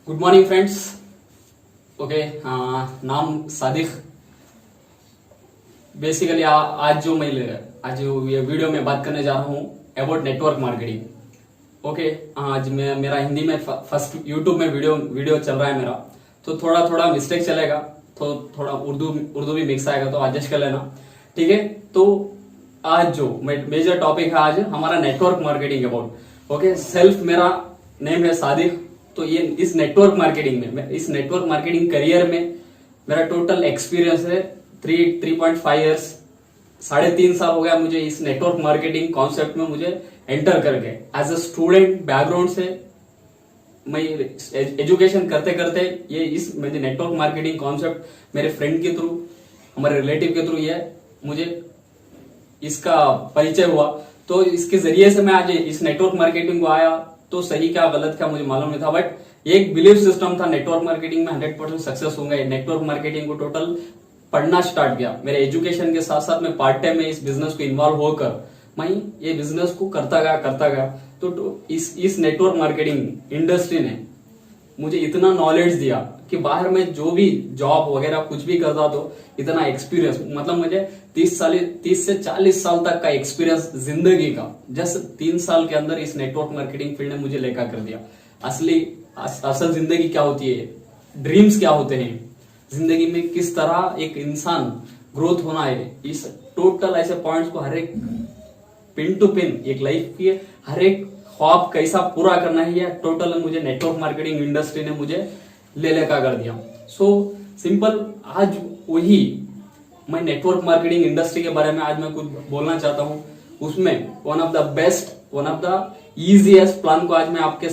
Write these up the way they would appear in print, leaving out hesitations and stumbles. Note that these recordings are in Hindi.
Good morning friends. ओके, नाम सादिक। बेसिकली आज ये वीडियो में बात करने जा रहा हूँ अबाउट नेटवर्क मार्केटिंग। ओके, आज मेरा हिंदी में फर्स्ट यूट्यूब में वीडियो चल रहा है मेरा, तो थोड़ा मिस्टेक चलेगा, तो थोड़ा उर्दू भी मिक्स आएगा, तो एडजस्ट कर लेना, ठीक है। तो आज जो मेजर टॉपिक है आज हमारा network marketing about. Okay, self मेरा नेम है सादिक। तो ये इस नेटवर्क मार्केटिंग करियर में मेरा टोटल एक्सपीरियंस है 3.5 इयर्स। 3.5 साल हो गया मुझे इस नेटवर्क मार्केटिंग कॉन्सेप्ट में मुझे एंटर करके। एज अ स्टूडेंट बैकग्राउंड से मैं एजुकेशन करते करते मुझे नेटवर्क मार्केटिंग कॉन्सेप्ट मेरे फ्रेंड के थ्रू, हमारे रिलेटिव के थ्रू ये मुझे इसका परिचय हुआ। तो इसके जरिए से मैं आज इस नेटवर्क मार्केटिंग को आया। तो सही क्या गलत क्या मुझे मालूम नहीं था, बट एक बिलीफ सिस्टम था नेटवर्क मार्केटिंग में 100% सक्सेस होगा। नेटवर्क मार्केटिंग को टोटल पढ़ना स्टार्ट किया। मेरे एजुकेशन के साथ साथ मैं पार्ट टाइम में इस बिजनेस को इन्वॉल्व होकर मैं ये बिजनेस को करता गया। तो इस नेटवर्क मार्केटिंग इंडस्ट्री ने मुझे इतना नॉलेज दिया कि बाहर में जो भी जॉब वगैरह कुछ भी करता तो इतना एक्सपीरियंस, मतलब मुझे 30 से 40 साल तक का एक्सपीरियंस जिंदगी का जस्ट 3 साल के अंदर इस नेटवर्क मार्केटिंग फील्ड ने मुझे लेकर कर दिया। असल जिंदगी क्या होती है, ड्रीम्स क्या होते हैं, जिंदगी में किस तरह एक इंसान ग्रोथ होना है, इस टोटल ऐसे पॉइंट्स को हर एक पिन टू पिन एक लाइफ की हर एक ख्वाब कैसा पूरा करना है, या टोटल मुझे नेटवर्क मार्केटिंग इंडस्ट्री ने मुझे लेकर कर दिया। सो सिंपल, आज वही मैं नेटवर्क मार्केटिंग इंडस्ट्री के बारे में आज मैं कुछ बोलना चाहता हूँ। उसमें one of the easiest plan को आज मैं आपके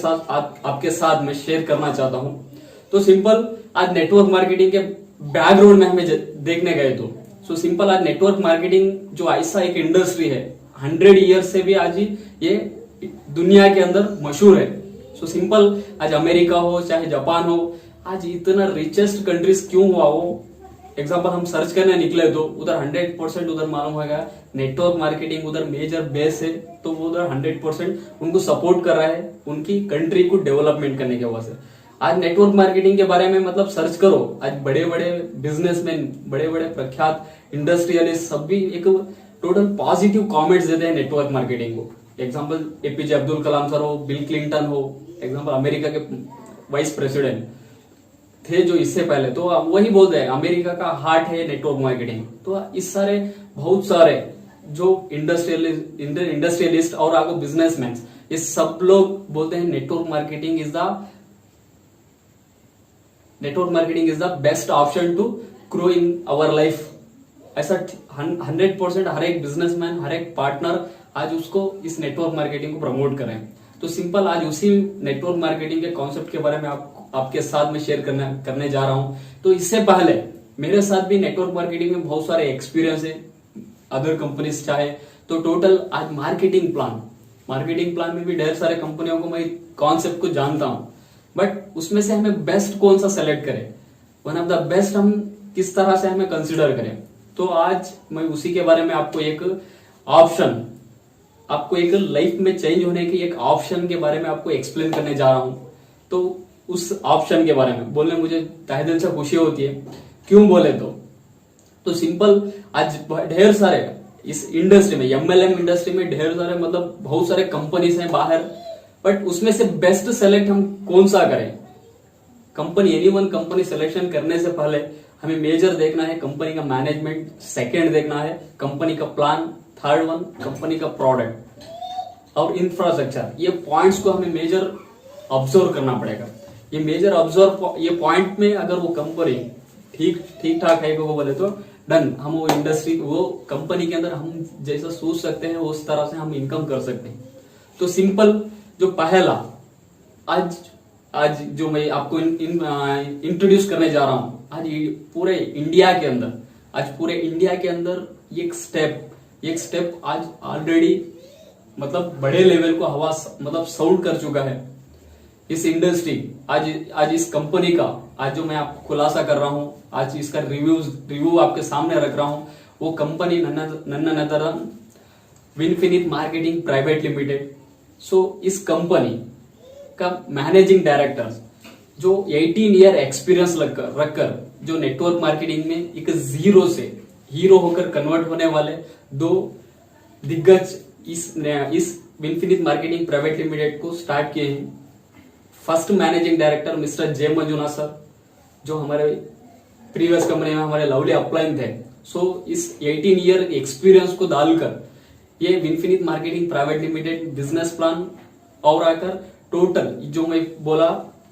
साथ मैं शेयर करना चाहता हूँ। तो सिंपल, आज नेटवर्क मार्केटिंग के बैकग्राउंड में हमें देखने गए तो सिंपल, आज नेटवर्क मार्केटिंग जो ऐसा एक इंडस्ट्री है 100 ईयर से भी आज ये दुनिया के अंदर मशहूर है। सो सिंपल, आज अमेरिका हो चाहे जापान हो, आज इतना रिचेस्ट कंट्रीज क्यों हुआ वो एग्जांपल हम सर्च करने निकले तो उधर 100% उधर मालूम होगा नेटवर्क मार्केटिंग उधर मेजर बेस है। तो वो उधर 100% उनको सपोर्ट कर रहा है उनकी कंट्री को डेवलपमेंट करने के वजह से। आज नेटवर्क मार्केटिंग के बारे में मतलब सर्च करो, आज बड़े बड़े बिजनेसमैन, बड़े बड़े प्रख्यात इंडस्ट्रियलिस्ट सब भी एक टोटल पॉजिटिव कमेंट्स देते हैं नेटवर्क मार्केटिंग को। Example APJ Abdul Kalam sir हो, बिल क्लिंटन हो, एग्जांपल अमेरिका के वाइस प्रेसिडेंट थे जो इससे पहले, तो वही बोलते हैं अमेरिका का हार्ट है नेटवर्क मार्केटिंग। तो इस बहुत सारे जो इंडस्ट्रियलिस्ट और आगे बिजनेसमैन, ये सब लोग बोलते हैं network marketing is the best option to grow in our life. ऐसा 100% हर एक बिजनेसमैन, हर एक पार्टनर आज उसको इस नेटवर्क मार्केटिंग को प्रमोट करें। तो सिंपल, आज उसी नेटवर्क मार्केटिंग के कॉन्सेप्ट के बारे में आपके साथ में शेयर करने जा रहा हूं। तो इससे पहले मेरे साथ भी नेटवर्क मार्केटिंग में बहुत सारे एक्सपीरियंस है, अदर कंपनीज चाहे तो टोटल आज मार्केटिंग प्लान में भी ढेर सारे कंपनियों को मैं कॉन्सेप्ट को जानता हूं, बट उसमें से हमें बेस्ट कौन सा सेलेक्ट करें, वन ऑफ द बेस्ट हम किस तरह से हमें कंसिडर करें। तो आज मैं उसी के बारे में आपको एक लाइफ में चेंज होने की एक ऑप्शन के बारे में आपको एक्सप्लेन करने जा रहा हूं। तो उस ऑप्शन के बारे में बोलने मुझे तहे दिल से खुशी होती है। क्यों बोले तो सिंपल, आज ढेर सारे इस इंडस्ट्री में, एमएलएम इंडस्ट्री में ढेर सारे मतलब बहुत सारे कंपनीज हैं बाहर, बट उसमें से बेस्ट सेलेक्ट हम कौन सा करें। एनी वन कंपनी सिलेक्शन करने से पहले हमें मेजर देखना है कंपनी का मैनेजमेंट, सेकंड देखना है कंपनी का प्लान, थर्ड वन कंपनी का प्रोडक्ट और इंफ्रास्ट्रक्चर। ये पॉइंट्स को हमें मेजर ऑब्जर्व करना पड़ेगा। ये पॉइंट में अगर वो कंपनी ठीक ठाक है वो बोले तो डन, हम वो इंडस्ट्री, वो कंपनी के अंदर हम जैसा सोच सकते हैं उस तरह से हम इनकम कर सकते हैं। तो सिंपल, जो पहला आज जो मैं आपको इंट्रोड्यूस करने जा रहा हूं, आज पूरे इंडिया के अंदर एक स्टेप आज ऑलरेडी मतलब बड़े लेवल को हवा मतलब साउंड कर चुका है इस इंडस्ट्री। आज इस कंपनी का आज जो मैं आपको खुलासा कर रहा हूं, आज इसका रिव्यू आपके सामने रख रहा हूं, वो कंपनी नन्ना विनफिनिट मार्केटिंग प्राइवेट लिमिटेड। सो इस कंपनी का मैनेजिंग डायरेक्टर जो 18 ईयर एक्सपीरियंस रखकर जो नेटवर्क मार्केटिंग में एक जीरो से हीरो होकर कन्वर्ट होने वाले दो दिग्गज इस विनफिनिट मार्केटिंग प्राइवेट लिमिटेड को स्टार्ट किए हैं। First managing director mister J Manjunath sir, जो हमारे प्रीवियस कंपनी में हमारे लवली अपलाइन थे। सो इस 18 ईयर एक्सपीरियंस को डालकर ये Vinfinite marketing private limited business plan और आकर टोटल जो मैं बोला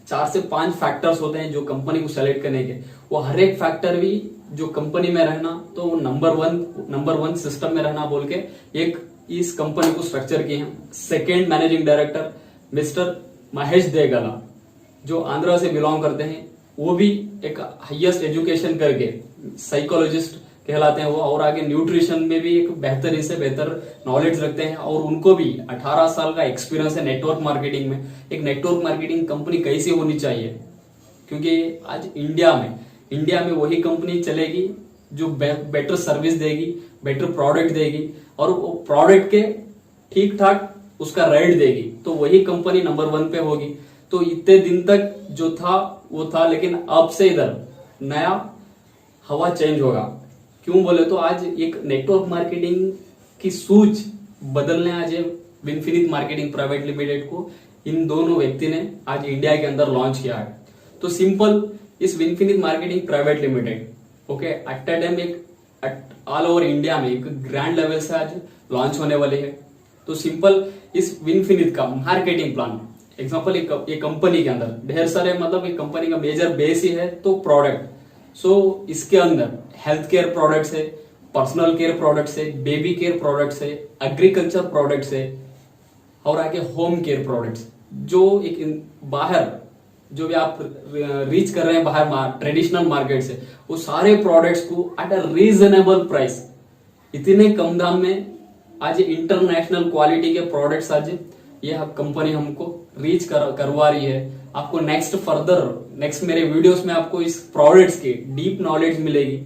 4 से 5 फैक्टर्स होते हैं जो कंपनी को सेलेक्ट करने के, वो हर एक फैक्टर भी जो कंपनी में रहना तो वो नंबर वन सिस्टम में रहना बोल के एक इस कंपनी को स्ट्रक्चर किए हैं। Second managing director mister Mahesh Degla, जो आंध्रा से बिलोंग करते हैं, वो भी एक हाईएस्ट एजुकेशन करके साइकोलॉजिस्ट कहलाते हैं वो, और आगे न्यूट्रिशन में भी एक बेहतर से बेहतर नॉलेज रखते हैं, और उनको भी 18 साल का एक्सपीरियंस है नेटवर्क मार्केटिंग में। एक नेटवर्क मार्केटिंग कंपनी कैसी होनी चाहिए, क्योंकि आज इंडिया में वही कंपनी चलेगी जो बेटर सर्विस देगी, बेटर प्रोडक्ट देगी, और वो प्रोडक्ट के ठीक ठाक उसका रेट देगी, तो वही कंपनी नंबर 1 पे होगी। तो इतने दिन तक जो था वो था, लेकिन अब से इधर नया हवा चेंज होगा। क्यों बोले तो आज एक नेटवर्क मार्केटिंग की सूझ बदलने आज विनफिनिट मार्केटिंग प्राइवेट लिमिटेड को इन दोनों व्यक्ति ने आज इंडिया के अंदर लॉन्च किया है। तो सिंपल इस Vinfinite marketing private limited okay at a time एक ऑल ओवर इंडिया में एक ग्रैंड लेवल से आज लॉन्च होने वाली है। तो सिंपल इस विनफिनिट का मार्केटिंग प्लान एग्जांपल एक कंपनी के अंदर ढेर सारे मतलब एक कंपनी का मेजर बेस ही है तो प्रोडक्ट। सो इसके अंदर हेल्थ केयर प्रोडक्ट्स है, पर्सनल केयर प्रोडक्ट्स है, बेबी केयर प्रोडक्ट्स है, एग्रीकल्चर प्रोडक्ट्स है, और आगे होम केयर प्रोडक्ट्स। जो एक बाहर जो भी आप रीच कर रहे हैं बाहर ट्रेडिशनल मार्केट से, वो सारे प्रोडक्ट्स को एट अ रीजनेबल प्राइस इतने कम दाम में आज इंटरनेशनल क्वालिटी के प्रोडक्ट्स आज ये कंपनी हमको रीच करवा रही है। आपको नेक्स्ट मेरे वीडियोस में आपको इस प्रोडक्ट्स की डीप नॉलेज मिलेगी,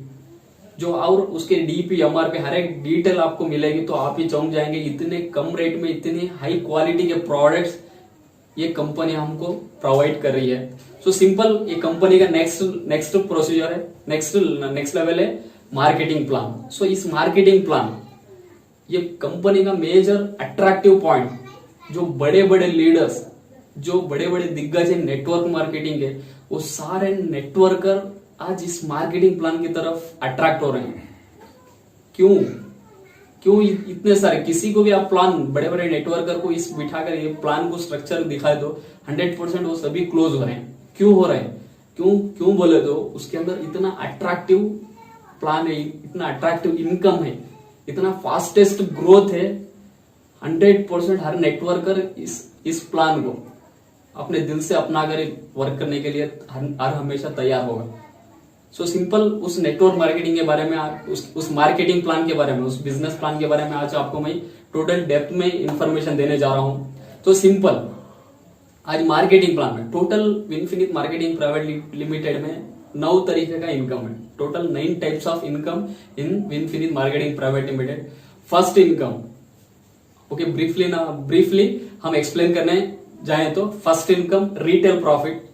जो और उसके डीपी एमआरपी हर एक डिटेल आपको मिलेगी। तो आप ही चौंक जाएंगे, इतने कम रेट में इतने हाई क्वालिटी के प्रोडक्ट्स ये कंपनी हमको प्रोवाइड कर रही है। सो सिंपल ये कंपनी का नेक्स्ट प्रोसीजर है, नेक्स्ट लेवल है मार्केटिंग प्लान। सो इस मार्केटिंग प्लान ये कंपनी का मेजर अट्रैक्टिव पॉइंट, जो बड़े बड़े लीडर्स, जो बड़े बड़े दिग्गज है नेटवर्क मार्केटिंग के, वो सारे नेटवर्कर आज इस मार्केटिंग प्लान की तरफ अट्रैक्ट हो रहे हैं। क्यों इतने सारे, किसी को भी आप प्लान बड़े बड़े नेटवर्कर को इस बिठाकर ये प्लान को स्ट्रक्चर दिखाए दो 100% वो सभी क्लोज हो रहे हैं। क्यों हो रहे हैं, क्यों बोले तो उसके अंदर इतना अट्रैक्टिव प्लान है, इतना अट्रैक्टिव इनकम है, इतना फास्टेस्ट ग्रोथ है। 100% हर नेटवर्कर इस प्लान को अपने दिल से अपना कर वर्क करने के लिए हर हमेशा तैयार होगा। सो सिंपल उस नेटवर्क मार्केटिंग के बारे में, उस मार्केटिंग प्लान के बारे में, उस बिजनेस प्लान के बारे में आज आपको मैं टोटल डेप्थ में इंफॉर्मेशन देने जा रहा हूं। तो सिंपल आज मार्केटिंग प्लान में total Vinfinite marketing private limited में 9 तरीके का इनकम है। Total 9 types of income in Vinfinite marketing private limited. First income okay briefly हम एक्सप्लेन करने जाए तो first income retail profit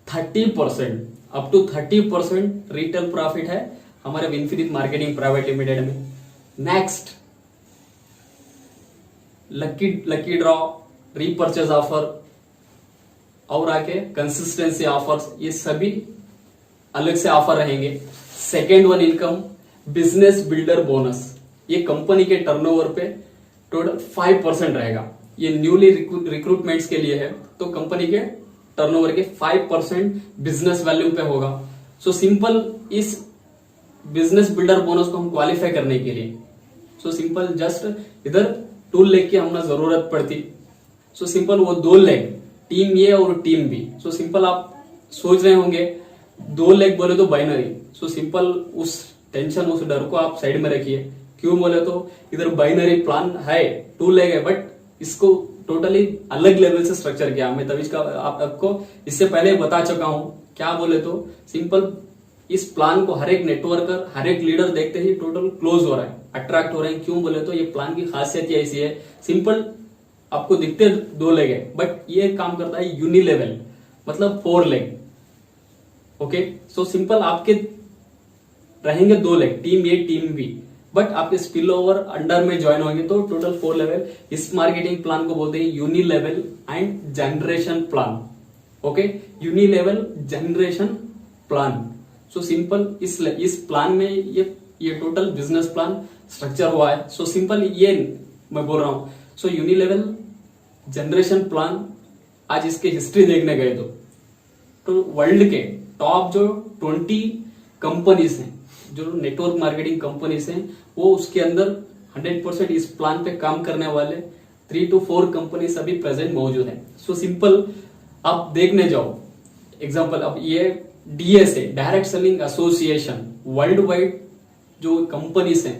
30% up to 30% retail profit है हमारे विनफिनिट मार्केटिंग प्राइवेट लिमिटेड में। Next lucky draw, repurchase offer और आके कंसिस्टेंसी ऑफर्स, ये सभी अलग से ऑफर रहेंगे। Second one income business builder bonus, ये कंपनी के टर्नओवर पे टोटल 5% रहेगा। ये न्यूली रिक्रूटमेंट्स के लिए है, तो कंपनी के टर्नओवर के 5% बिजनेस वैल्यू पे होगा। सो सिंपल इस बिजनेस बिल्डर बोनस को हम क्वालिफाई करने के लिए सिंपल जस्ट इधर 2 लेग की हमने जरूरत पड़ती। सिंपल वो 2 लेग, टीम ए और टीम बी। सिंपल आप सोच रहे होंगे 2 लेग बोले तो बाइनरी। सिंपल उस टेंशन, उस डर को आप साइड में रखिए। क्यों बोले तो इधर बाइनरी प्लान है, 2 लेग है, बट इसको टोटली अलग लेवल से स्ट्रक्चर किया। मैं तभी आपको इससे पहले बता चुका हूं। क्या बोले तो सिंपल इस प्लान को हर एक नेटवर्कर, हर एक लीडर देखते ही टोटल क्लोज हो रहा है, अट्रैक्ट हो रहे हैं। क्यों बोले तो ये प्लान की खासियत ही ऐसी है। सिंपल आपको दिखते 2 लेग है, बट ये काम करता है यूनिलेवल, मतलब 4 लेग। ओके, सो सिंपल आपके रहेंगे 2 leg, team A team B, but आप स्पिल ओवर अंडर में ज्वाइन होंगे तो टोटल 4 लेवल। इस मार्केटिंग प्लान को बोलते हैं uni level and generation plan. Okay, uni level generation plan. So simple इस प्लान में ये टोटल बिजनेस प्लान स्ट्रक्चर हुआ है। सो सिंपल ये मैं बोल रहा हूं। सो यूनि लेवल जनरेशन प्लान, आज इसके हिस्ट्री देखने गए तो वर्ल्ड के टॉप जो 20 कंपनीज हैं, जो नेटवर्क मार्केटिंग कंपनीज हैं, वो उसके अंदर 100% इस प्लान पे काम करने वाले 3 to 4 कंपनीज अभी प्रेजेंट मौजूद हैं। सो सिंपल आप देखने जाओ एग्जांपल, अब ये DSA direct selling association world wide जो कंपनीज हैं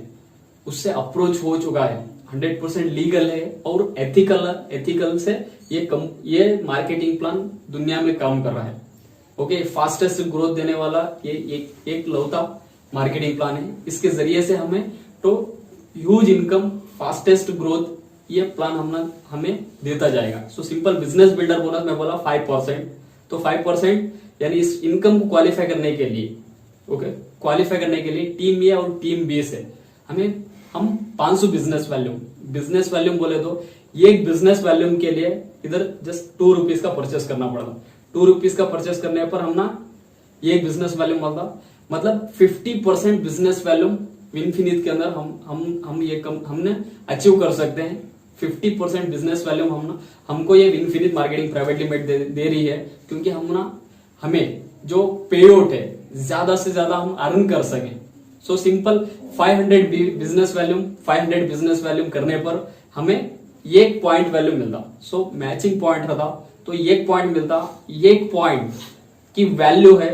उससे अप्रोच हो चुका है, 100% लीगल है और एथिकल से ये मार्केटिंग प्लान दुनिया में काम कर रहा है। ओके, फास्टेस्ट ग्रोथ देने वाला ये एक लौता मार्केटिंग प्लान है। इसके जरिए से हमें तो ह्यूज इनकम, फास्टेस्ट ग्रोथ ये प्लान हमें देता जाएगा। So simple business builder bonus मैं बोला 5%, तो 5% यानी इस इनकम को क्वालिफाई करने के लिए, ओके, क्वालिफाई करने के लिए टीम ए और टीम बी से हम 500 बिजनेस वॉल्यूम बोले तो एक बिजनेस वॉल्यूम के लिए इधर जस्ट 2 रुपीज का परचेस करना पड़ता। 2 रुपीज का परचेस करने पर हम एक बिजनेस वॉल्यूम मिलता, मतलब 50% बिजनेस वॉल्यूम इन्फिनिट के अंदर हमने अचीव कर सकते हैं। 50% बिजनेस वॉल्यूम हमको ये इन्फिनिट मार्केटिंग प्राइवेट लिमिटेड दे रही है, क्योंकि हमें जो पे आउट है ज्यादा से ज्यादा हम अर्न कर सकें। सो सिंपल 500 बिजनेस वॉल्यूम करने पर हमें 1 पॉइंट वैल्यू मिलता। सो मैचिंग पॉइंट रहता तो 1 पॉइंट मिलता। 1 पॉइंट की वैल्यू है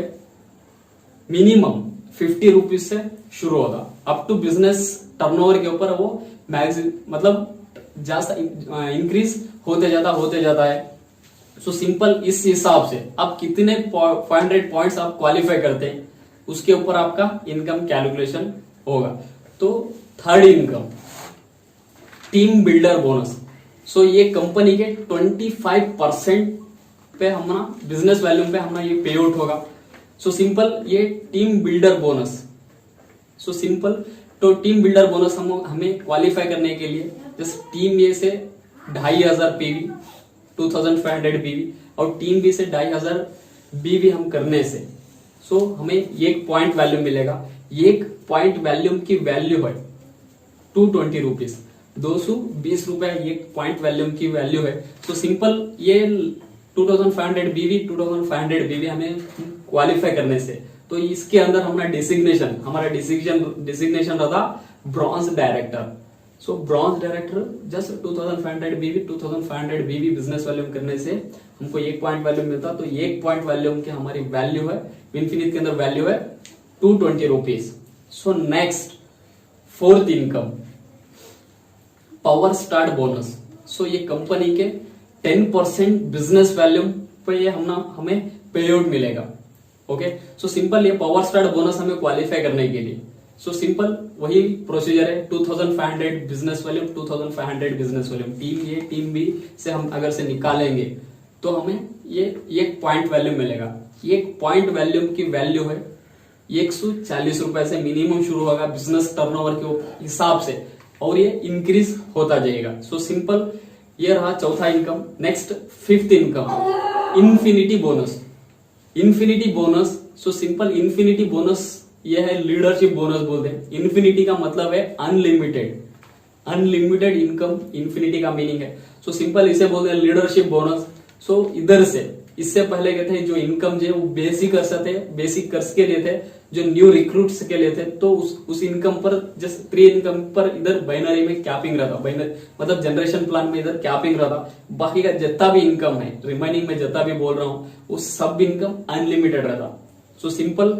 मिनिमम 50 रुपीज से शुरू होता, अप टू बिजनेस टर्नओवर के ऊपर वो मतलब ज्यादा इंक्रीज होते जाता है। सो सिंपल इस हिसाब से आप कितने 500 पॉइंट्स आप क्वालिफाई करते हैं उसके ऊपर आपका इनकम कैलकुलेशन होगा। तो third income team builder bonus. So ये कंपनी के 25% पे हमारा बिजनेस वैल्यूम पे हमारा ये पे आउट होगा। सो सिंपल ये team builder bonus. So simple तो टीम बिल्डर बोनस हमें क्वालिफाई करने के लिए जैसे टीम ए से 2500 पीवी 2500 पीवी और टीम बी से 2500 बीवी हम करने से सो हमें 1 पॉइंट वैल्यू मिलेगा। 1 पॉइंट वैल्यूम की वैल्यू है 220 रुपीज, 220 रुपए 1 पॉइंट वैल्यूम की वैल्यू है। तो सिंपल ये 2500 बीवी हमें क्वालिफाई करने से, तो इसके अंदर हमारा डिजिग्नेशन रहता ब्रॉन्ज डायरेक्टर। सो ब्रॉन्ज डायरेक्टर जस्ट 2500 बीवी बिजनेस वैल्यूम करने से हमको 1 पॉइंट वैल्यूम मिलता। तो 1 पॉइंट वैल्यूम की हमारी वैल्यू है इन्फिनिट के अंदर वैल्यू है 220 rupees. So next fourth income power start bonus. So ये कंपनी के 10% बिजनेस वैल्यूम पे ये हमें पे आउट मिलेगा। ओके, सो सिंपल ये पावर स्टार्ट बोनस हमें क्वालिफाई करने के लिए सो सिंपल वही प्रोसीजर है 2500 business volume 2500 business volume team A team B से हम अगर से निकालेंगे तो हमें ये 1 पॉइंट वैल्यूम मिलेगा। 1 पॉइंट वैल्यूम की वैल्यू है 140 रुपए से मिनिमम शुरू होगा बिजनेस टर्नओवर के हिसाब से और ये इंक्रीज होता जाएगा। सो सिंपल ये रहा चौथा income. Next fifth income infinity bonus. Infinity bonus so simple infinity bonus ये है लीडरशिप बोनस बोलते हैं। इन्फिनिटी का मतलब है अनलिमिटेड इनकम इन्फिनिटी का मीनिंग है। सो सिंपल इसे बोलते हैं लीडरशिप बोनस। सो इधर से इससे पहले के थे जो इनकम जो बेसिक कर्स के लिए थे, जो न्यू रिक्रूट्स के लिए थे, तो उस इनकम पर जस्ट 3 इनकम पर इधर बाइनरी में कैपिंग रहता। बाइनरी मतलब जनरेशन प्लान में इधर कैपिंग रहता। बाकी का जितना भी इनकम है रिमेनिंग में जितना भी बोल रहा हूं वो सब इनकम अनलिमिटेड रहता। So simple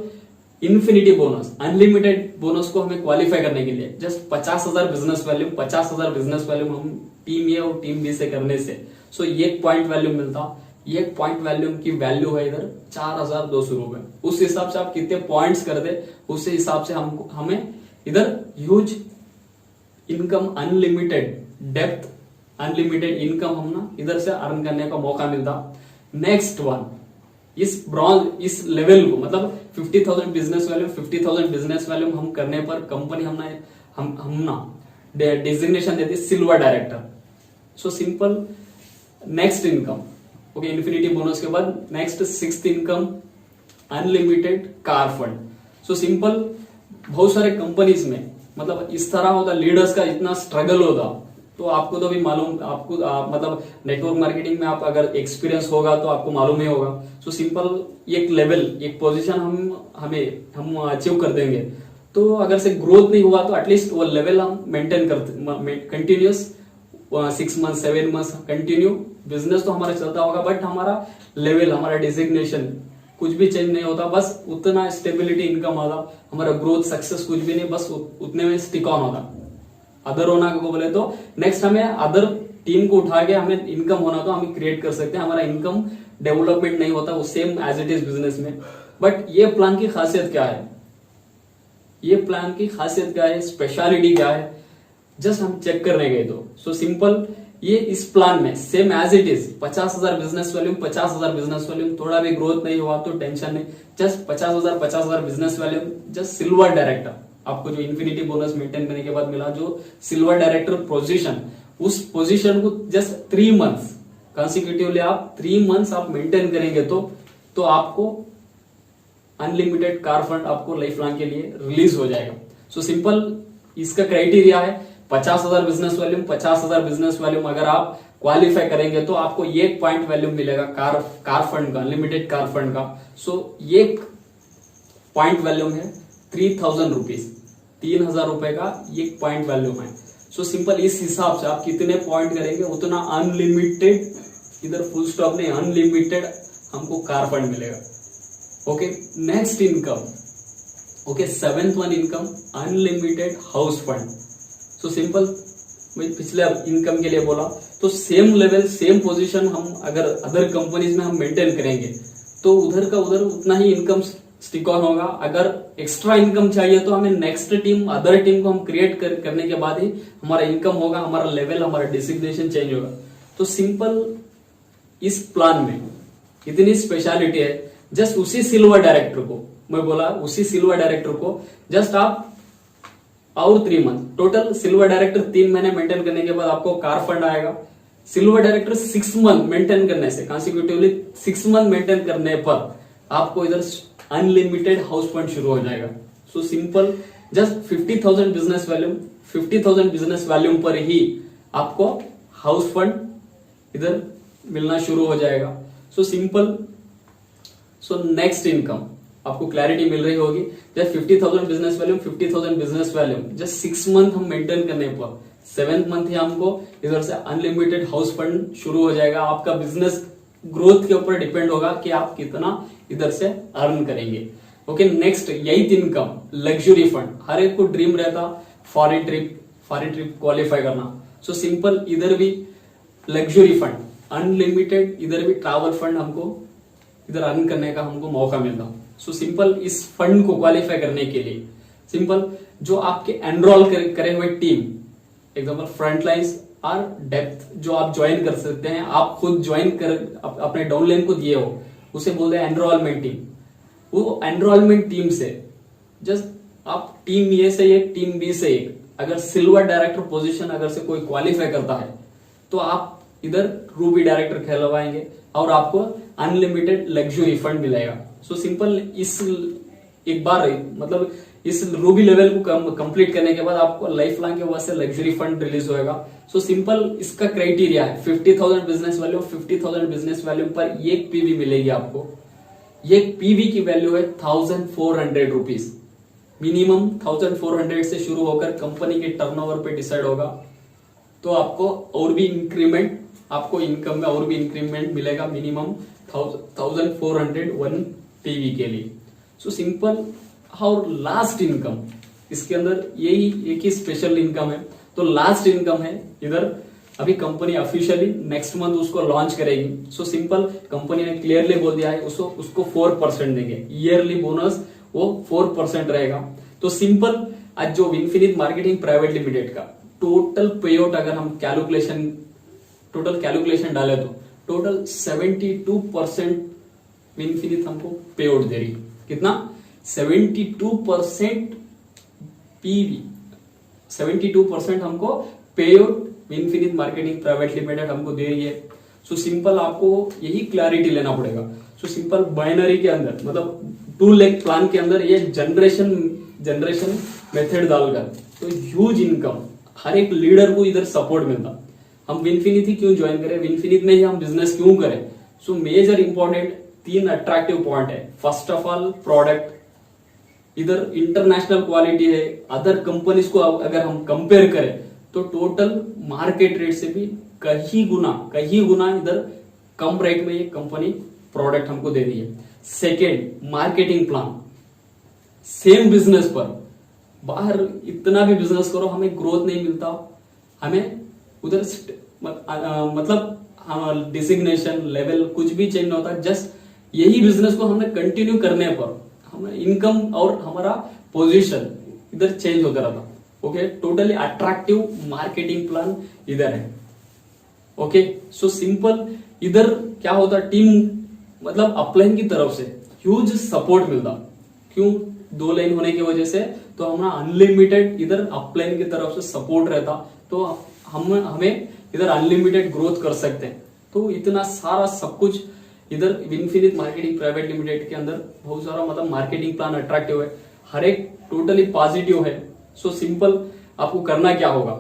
infinity bonus unlimited bonus को हमें क्वालिफाई करने के लिए जस्ट 50,000 बिजनेस वैल्यूम हम टीम ए और टीम बी से करने से सो 1 पॉइंट वैल्यूम मिलता। 1 पॉइंट वैल्यूम की वैल्यू है इधर 4200 रुपए। उस हिसाब से आप कितने पॉइंट्स कर दे उस हिसाब से हमें इधर huge income unlimited depth unlimited income हम इधर से अर्न करने का मौका मिलता। नेक्स्ट वन इस ब्रॉन्ज इस लेवल को मतलब 50,000 बिजनेस वैल्यू 50,000 बिजनेस वैल्यू हम करने पर कंपनी हम ना डिजिग्नेशन देती silver director. So simple. Next income, okay, infinity bonus के बाद next 6th income unlimited car fund. So simple, बहुत सारे कंपनीज में मतलब इस तरह होता, लीडर्स का इतना स्ट्रगल होता, तो आपको तो भी मालूम, आपको मतलब नेटवर्क मार्केटिंग में आप अगर एक्सपीरियंस होगा तो आपको मालूम ही होगा। सो सिंपल एक लेवल, एक पोजीशन हम अचीव कर देंगे, तो अगर से ग्रोथ नहीं हुआ तो एटलीस्ट वो लेवल हम मेंटेन करते continuous 6 month 7 month continue business तो हमारा चलता होगा, बट हमारा लेवल, हमारा डिजिग्नेशन कुछ भी चेंज नहीं होता, बस उतना स्टेबिलिटी इनकम आता, हमारा ग्रोथ सक्सेस कुछ भी नहीं, बस उतने में स्टिक ऑन होता। अदर होना को बोले तो नेक्स्ट हमें अदर टीम को उठा के हमें इनकम होना तो हम क्रिएट कर सकते हैं, हमारा इनकम डेवलपमेंट नहीं होता वो same as it is business में। बट ये प्लान की खासियत क्या है, ये प्लान की खासियत क्या है, स्पेशलिटी क्या है, जस्ट हम चेक करने गए तो। सो सिंपल, ये इस प्लान में same as it is 50,000 business volume 50,000 business volume, थोड़ा भी ग्रोथ नहीं हुआ तो टेंशन नहीं, just 50,000 business volume, just silver director. आपको जो इन्फिनिटी बोनस मेंटेन करने के बाद मिला जो सिल्वर डायरेक्टर पोजीशन, उस पोजीशन को जस्ट 3 मंथ्स कंसिक्यूटिवली आप 3 मंथ्स आप मेंटेन करेंगे तो आपको अनलिमिटेड कार फंड आपको लाइफ लॉन्ग के लिए रिलीज हो जाएगा। सो सिंपल, इसका क्राइटेरिया है 50,000 बिजनेस वैल्यूम 50,000 बिजनेस वैल्यूम अगर आप क्वालिफाई करेंगे तो आपको 1 पॉइंट वैल्यूम मिलेगा कार फंड का, अनलिमिटेड कार फंड का। सो 1 पॉइंट वैल्यूम है 3,000 रुपीज, 3,000 रुपए का 1 पॉइंट वैल्यूम है। सो सिंपल, इस हिसाब से आप कितने पॉइंट करेंगे उतना अनलिमिटेड, इधर फुल स्टॉप नहीं, अनलिमिटेड हमको कार फंड मिलेगा। Okay, next income, okay, 7th one income unlimited house fund. So simple, मैं पिछले इनकम के लिए बोला तो सेम लेवल सेम पोजीशन हम अगर अदर कंपनीज में हम मेंटेन करेंगे तो उधर का उधर उतना ही इनकम स्टिक ऑन होगा। अगर एक्स्ट्रा इनकम चाहिए तो हमें नेक्स्ट टीम, अदर टीम को हम क्रिएट करने के बाद ही हमारा इनकम होगा, हमारा लेवल, हमारा डिजिग्नेशन चेंज होगा। तो सिंपल, इस प्लान में इतनी स्पेशलिटी है, जस्ट उसी सिल्वर डायरेक्टर को मैं बोला, उसी सिल्वर डायरेक्टर को जस्ट आप और 3 मंथ, टोटल सिल्वर डायरेक्टर 3 महीने मेंटेन करने के बाद आपको कार फंड आएगा। सिल्वर डायरेक्टर 6 मंथ मेंटेन करने से, कंसिक्यूटिवली 6 मंथ मेंटेन करने पर आपको इधर अनलिमिटेड हाउस फंड शुरू हो जाएगा। So simple, just 50,000 business volume 50,000 business volume पर ही आपको हाउस फंड इधर मिलना शुरू हो जाएगा। So simple. So next income आपको क्लैरिटी मिल रही होगी, just 50,000 business volume 50,000 business volume, just 6 month हम मेंटेन करने पर 7th मंथ ही हमको इधर से अनलिमिटेड हाउस फंड शुरू हो जाएगा। आपका बिजनेस ग्रोथ के ऊपर डिपेंड होगा कि आप कितना इधर से अर्न करेंगे। Okay, next 8th income luxury fund. हर एक को ड्रीम रहता फॉरेन ट्रिप क्वालिफाई करना। सो सिंपल, इधर भी लग्जरी फंड अनलिमिटेड, इधर भी ट्रैवल फंड हमको इधर अर्न करने का हमको मौका मिलता। सो सिंपल, इस फंड को क्वालिफाई करने के लिए सिंपल, जो आपके एनरोल करे हुए टीम, एग्जांपल फ्रंट लाइन्स और डेप्थ जो आप ज्वाइन कर सकते हैं, आप खुद ज्वाइन कर अपने डाउनलाइन को दिए हो, उसे बोलते हैं एनरोलमेंट टीम। वो एनरोलमेंट टीम से जस्ट आप टीम ए से एक, टीम बी से एक, अगर सिल्वर डायरेक्टर पोजीशन अगर से कोई क्वालिफाई करता है तो आप इधर रूबी डायरेक्टर कहलवाएंगे और आपको अनलिमिटेड लग्जरी फंड मिलेगा। सो सिंपल, इस एक बार मतलब इस रूबी लेवल को कंप्लीट करने के बाद आपको लाइफ लॉन्ग के वास्ते लग्जरी फंड रिलीज होएगा। सो सिंपल, इसका क्राइटेरिया है 50,000 बिजनेस वैल्यू 50,000 बिजनेस वैल्यू पर 1 पीवी मिलेगी आपको। 1 पीवी की वैल्यू है 1,400 रुपीज, मिनिमम 1,400 से शुरू होकर कंपनी के टर्नओवर पे डिसाइड होगा। तो आपको और भी इंक्रीमेंट, आपको इनकम में और भी इंक्रीमेंट मिलेगा, मिनिमम 1,401 पीवी के लिए। सो सिंपल, और लास्ट इनकम इसके अंदर यही एक ही स्पेशल इनकम है। तो लास्ट इनकम है इधर, अभी कंपनी ऑफिशियली नेक्स्ट मंथ उसको लॉन्च करेगी। सो सिंपल, कंपनी ने क्लियरली बोल दिया है उसको 4% देंगे, ईयरली बोनस वो 4% रहेगा। तो सिंपल, आज जो इन्फिनिट मार्केटिंग प्राइवेट लिमिटेड का टोटल पेआउट अगर हम टोटल कैलकुलेशन डाले तो टोटल 72% विनफिनिट हमको पे आउट दे रही है। कितना? 72% पीवी, 72% हमको पे आउट विनफिनिट मार्केटिंग प्राइवेट लिमिटेड हमको दे रही है। सो सिंपल आपको यही क्लैरिटी लेना पड़ेगा। सो सिंपल बाइनरी के अंदर मतलब 2 लेग प्लान के अंदर ये जनरेशन मेथड डालकर तो ह्यूज इनकम हर एक लीडर को इधर सपोर्ट मिलता। हम विनफिनिट ही क्यों ज्वाइन करें, विनफिनिट में ही हम बिजनेस क्यों करें? So major important 3 attractive point है। फर्स्ट ऑफ ऑल प्रोडक्ट, इधर इंटरनेशनल क्वालिटी है। अदर कंपनीज को अगर हम कंपेयर करें तो टोटल मार्केट रेट से भी कहीं गुना इधर कम रेट में ये कंपनी प्रोडक्ट हमको दे रही है। Second, marketing plan. Same business पर बाहर इतना भी बिजनेस करो हमें ग्रोथ नहीं मिलता, हमें उधर मतलब डिजिग्नेशन लेवल कुछ भी चेंज नहीं होता। जस्ट यही बिजनेस को हमने कंटिन्यू करने पर हमें इनकम और हमारा पोजीशन इधर चेंज होता रहता। Okay, totally attractive marketing plan इधर है। ओके, सो सिंपल इधर क्या होता, टीम मतलब अपलाइन की तरफ से ह्यूज सपोर्ट मिलता। क्यों? 2 लाइन होने की वजह से तो हमारा अनलिमिटेड इधर अपलाइन की तरफ से सपोर्ट रहता, तो हमें इधर अनलिमिटेड ग्रोथ कर सकते हैं। तो इतना सारा सब कुछ इधर विनफिनिट मार्केटिंग प्राइवेट लिमिटेड के अंदर बहुत सारा मतलब मार्केटिंग प्लान अट्रैक्टिव है, हर एक टोटली पॉजिटिव है। सो सिंपल आपको करना क्या होगा?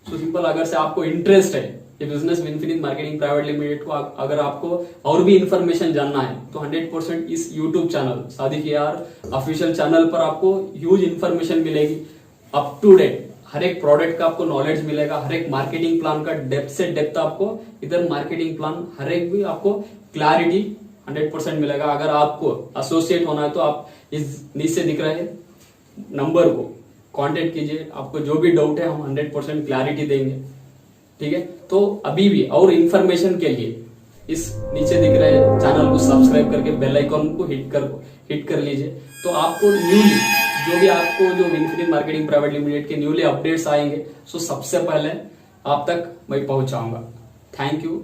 सो सिंपल अगर से आपको इंटरेस्ट है ये बिजनेस विनफिनिट मार्केटिंग प्राइवेट लिमिटेड को, अगर आपको और भी इंफॉर्मेशन जानना है तो 100% इस यूट्यूब चैनल सादिक यार ऑफिशियल चैनल पर आपको ह्यूज इंफॉर्मेशन मिलेगी। अप टू डेट हर एक प्रोडक्ट का आपको नॉलेज मिलेगा, हर एक मार्केटिंग प्लान का डेप्थ से डेप्थ आपको इधर मार्केटिंग प्लान हर एक भी आपको क्लैरिटी 100% मिलेगा। अगर आपको एसोसिएट होना है तो आप इस नीचे दिख रहे नंबर को कांटेक्ट कीजिए, आपको जो भी डाउट है हम 100% क्लैरिटी देंगे। ठीक है, तो अभी भी और इंफॉर्मेशन के लिए इस नीचे दिख रहे चैनल को सब्सक्राइब करके बेल आइकॉन को हिट कर लीजिए। तो आपको न्यूली जो भी आपको जो विनफिनिट मार्केटिंग प्राइवेट लिमिटेड के न्यूली अपडेट्स आएंगे सो सबसे पहले आप तक मैं पहुंचाऊंगा। Thank you.